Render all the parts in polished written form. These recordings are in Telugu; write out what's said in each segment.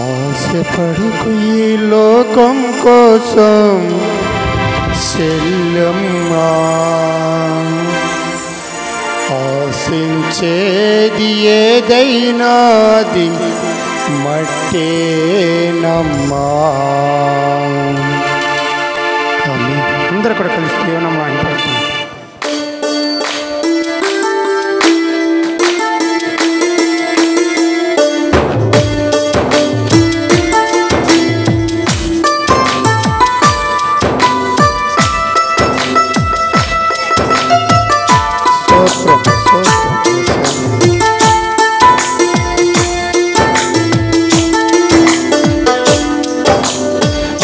ఆశపడకు ఈ లోకం కోసం చెల్లెమ్మా, ఆశించేది ఏదైనాది మట్టేనమ్మా. అందరూ కూడా కలిసి దేవునమ్మా అంటే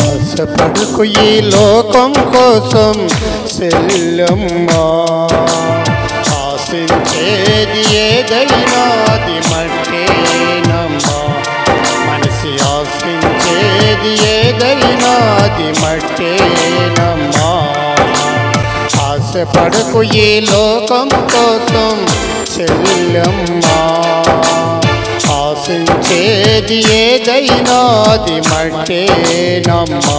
ఆశపడకు ఈ లోకం కోసం చెల్లెమ్మా, ఆశించేది ఏదైనాది మట్టేనమ్మా. మనిషి ఆశించేది ఏదైనాది మట్టేనమ్మా. ఆశపడకు ఈ లోకం కోసం చెల్లెమ్మా, ఆశించేది ఏదైనాది మట్టేనమ్మా.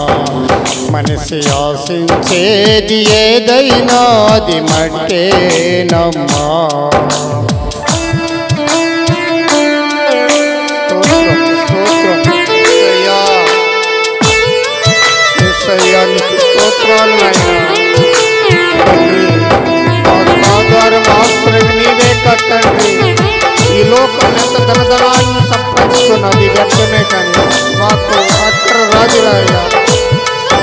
మనిషి ఆశించేది ఏదైనాది మట్టేనమ్మా. స్తోత్రాలు ఆధారం ఆశ్రయం నీవే తండ్రి. ఈ లోకం ఎంత ధనధనాన్ని సంపాదిస్తున్నది వ్యర్థమే, కానీ మాకు అక్కడ రాజురాయ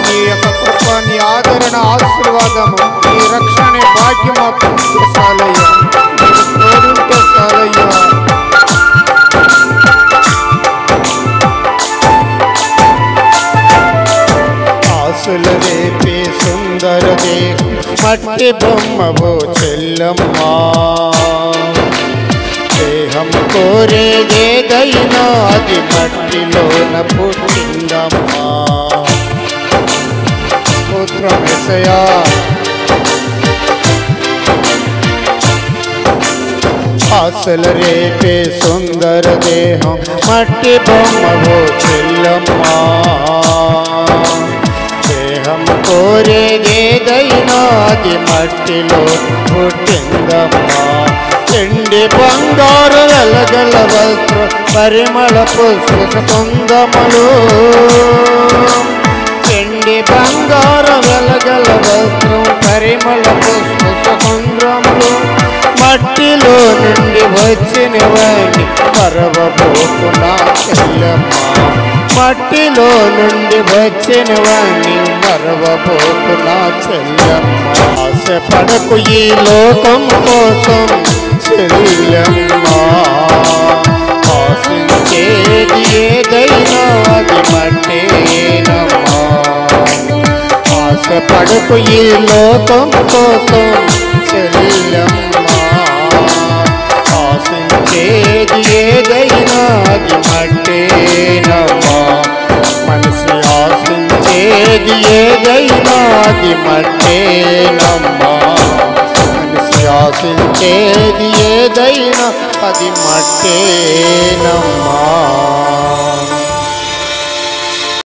నీ యొక్క కృప, నీ ఆదరణ, ఆశీర్వాదము, నీ రక్షణ భాగ్యం మాకు చాలయ్యా. నీకు తోడుంటే చాలయ్యా. ఆశలు రేపే సుందర దేహం మట్టి బొమ్మవో చెల్లమ్మా. దేహం కోరేదేదైనా అది మట్టిలోన పుట్టిందమ్మా. స్తోత్రం యేసయ్యా. ఆశలు రేపే సుందర దేహం మట్టి బొమ్మవో చెల్లమ్మా. దేహం కోరేదేదైనా అది మట్టిలో పుట్టిందమ్మా. చెండి బంగారు వెలగల వస్త్ర పరిమళ పుష్ప కుందములు, చెండి బంగారు వెలగల వస్త్రం పరిమళ పుష్ప కుందములు మట్టిలో నుండి వచ్చినవని మరవబోకున్నా చెల్లెమ్మా. మట్టిలో నుండి వచ్చినవని మరవబోకున్నా చెల్లెమ్మా. ఆశపడకు ఈ లోకం కోసం చెల్లెమ్మా, ఆశించేది ఏదైనా అది మట్టేనమ్మా. ఆశపడకు ఈ లోకం కోసం చెల్లెమ్మా, ఆశించేది ఏదైనా అది మట్టేనమ్మా. మనిషి ఆశించేది ఏదైనా అది మట్టేనమ్మా. మనిషి ఆశించేది ఏదైనా అది మట్టేనమ్మా.